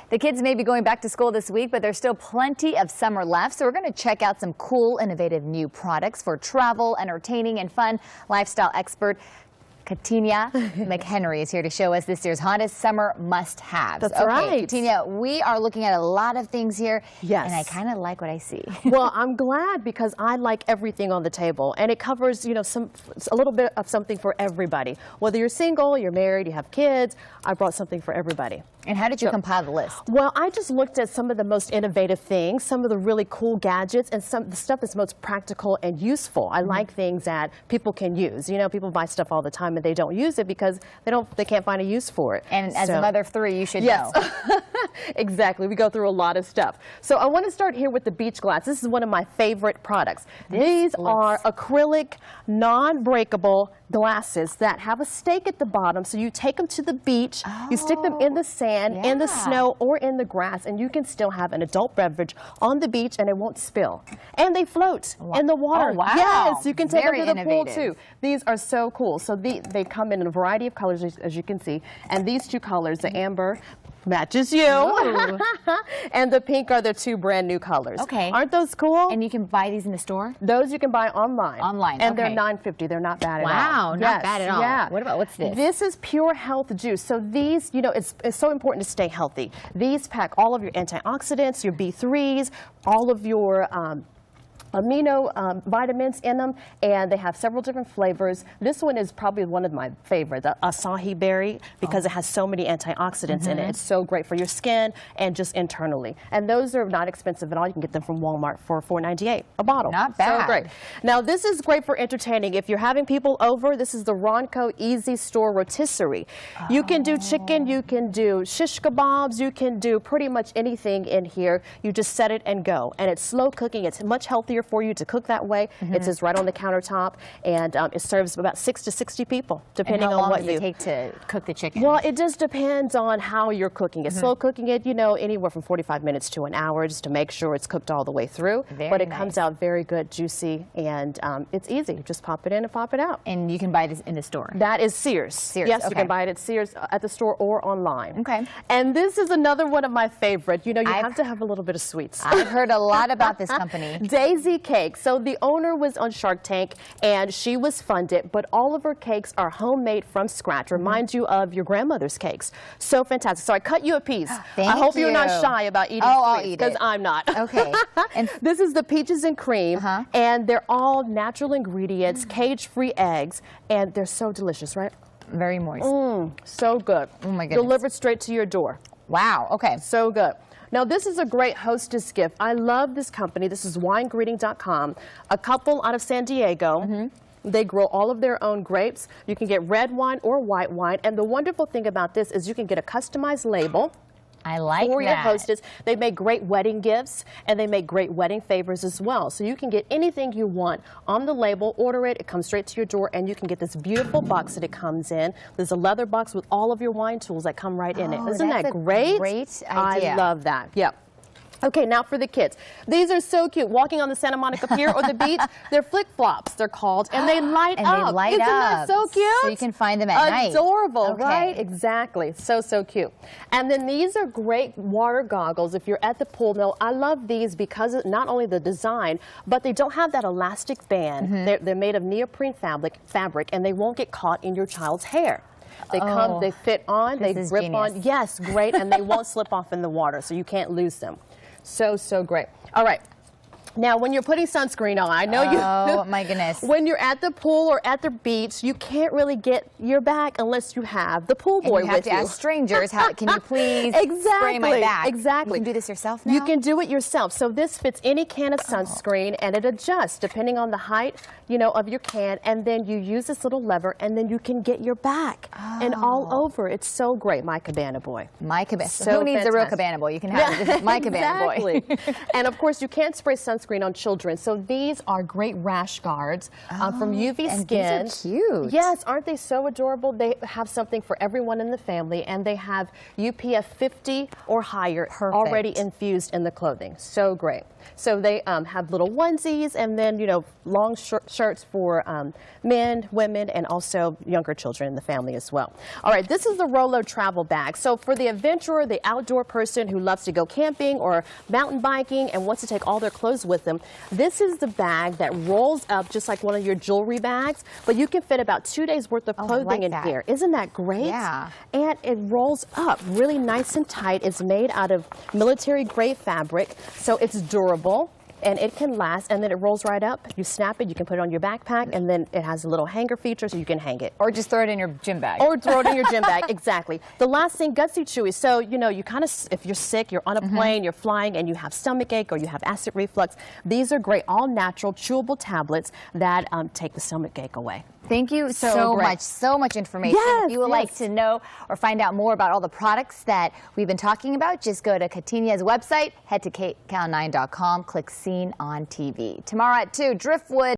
The kids may be going back to school this week, but there's still plenty of summer left. So we're going to check out some cool, innovative new products for travel, entertaining, and fun. Lifestyle expert Katina McHenry is here to show us this year's hottest summer must-haves. That's right. Katina, we are looking at a lot of things here. Yes. And I kind of like what I see. Well, I'm glad because I like everything on the table, and it covers, you know, a little bit of something for everybody. Whether you're single, you're married, you have kids, I brought something for everybody. And how did you compile the list? Well, I just looked at some of the most innovative things, some of the really cool gadgets, and some of the stuff that's most practical and useful. I like things that people can use. You know, people buy stuff all the time and they don't use it because they can't find a use for it. And as a mother of three, you should know. Exactly. We go through a lot of stuff. So I want to start here with the beach glass. This is one of my favorite products. These are acrylic, non-breakable glasses that have a stake at the bottom. So you take them to the beach, you stick them in the sand, in the snow, or in the grass, and you can still have an adult beverage on the beach and it won't spill. And they float in the water. Oh, wow. Yes, you can take them to the innovative. pool too. These are so cool. So they come in a variety of colors, as you can see. And these two colors, the amber, matches you. And the pink are the two brand new colors. Okay. Aren't those cool? And you can buy these in the store? Those you can buy online. Online, And they're $9.50. They're not bad at all. Wow, not bad at all. Yeah. What's this? This is Pure Health Juice. So these, you know, it's so important to stay healthy. These pack all of your antioxidants, your B3s, all of your amino vitamins in them, and they have several different flavors. This one is probably one of my favorites, the acai berry, because it has so many antioxidants in it. It's so great for your skin and just internally. And those are not expensive at all. You can get them from Walmart for $4.98 a bottle. Not bad. So great. Now this is great for entertaining. If you're having people over, this is the Ronco Easy Store Rotisserie. You can do chicken, you can do shish kebabs, you can do pretty much anything in here. You just set it and go. And it's slow cooking. It's much healthier for you to cook that way. It sits right on the countertop, and it serves about 6 to 60 people, depending on what does it take to cook the chicken? Well, it just depends on how you're cooking it. Slow cooking it, you know, anywhere from 45 minutes to an hour, just to make sure it's cooked all the way through. But it comes out very good, juicy, and it's easy. You just pop it in and pop it out. And you can buy this in the store? That is Sears. Sears, yes, you can buy it at Sears, at the store, or online. Okay. And this is another one of my favorite. You know, you have to have a little bit of sweets. I've heard a lot about this company. Daisy Cake. So the owner was on Shark Tank, and she was funded, but all of her cakes are homemade from scratch. Reminds you of your grandmother's cakes. So fantastic. So I cut you a piece. Thank I hope you. you're not shy about eating I'll sweets, eat because it. I'm not. Okay. And this is the peaches and cream, and they're all natural ingredients, cage-free eggs, and they're so delicious, right? Very moist. So good. Oh my goodness. Delivered straight to your door. Wow. Okay. So good. Now, this is a great hostess gift. I love this company. This is winegreeting.com. A couple out of San Diego. They grow all of their own grapes. You can get red wine or white wine. And the wonderful thing about this is you can get a customized label. I like for your that. hostess. They make great wedding gifts, and they make great wedding favors as well. So you can get anything you want on the label, order it, it comes straight to your door, and you can get this beautiful box that it comes in. There's a leather box with all of your wine tools that come right in it. Isn't that great? Great idea. I love that. Yep. Okay, now for the kids. These are so cute. Walking on the Santa Monica Pier or the beach, they're flip-flops, they're called, and they light up. And they light Isn't up. that so cute? So you can find them at night. Adorable, right? Exactly. So, so cute. And then these are great water goggles if you're at the pool. Now, I love these because of not only the design, but they don't have that elastic band. They're made of neoprene fabric, and they won't get caught in your child's hair. They come, they fit on, they grip on. Yes, great, and they won't slip off in the water, so you can't lose them. So, so great. All right. Now, when you're putting sunscreen on, I know you. Oh, my goodness. When you're at the pool or at the beach, you can't really get your back unless you have the pool boy with you. You have to ask strangers, how, can you please spray my back? Exactly. You can do this yourself now? You can do it yourself. So this fits any can of sunscreen, and it adjusts depending on the height, you know, of your can, and then you use this little lever, and then you can get your back and all over. It's so great, my Cabana Boy. My Cabana. So who needs a real Cabana Boy? You can have it. This is my Cabana Boy. And of course, you can't spray sunscreen sunscreen on children. So these are great rash guards from UV and Skin. these are cute. Yes, aren't they so adorable? They have something for everyone in the family, and they have UPF 50 or higher already infused in the clothing. So great. So they have little onesies, and then, you know, long shirts for men, women, and also younger children in the family as well. All right, this is the Rolo travel bag. So for the adventurer, the outdoor person who loves to go camping or mountain biking and wants to take all their clothes with them, this is the bag that rolls up just like one of your jewelry bags, but you can fit about 2 days worth of clothing in here. Isn't that great? Yeah. And it rolls up really nice and tight. It's made out of military grade fabric, so it's durable. And it can last, and then it rolls right up. You snap it, you can put it on your backpack, and then it has a little hanger feature so you can hang it. Or just throw it in your gym bag. Or throw it in your gym bag, exactly. The last thing, Gutsy Chewy. So, you know, you kind of, if you're sick, you're on a plane, you're flying, and you have stomach ache or you have acid reflux, these are great, all natural, chewable tablets that take the stomach ache away. Thank you so much. So much information. Yes, if you would like to know or find out more about all the products that we've been talking about, just go to Catenia's website, head to KCAL9.com, click Seen on TV. Tomorrow at 2, Driftwood.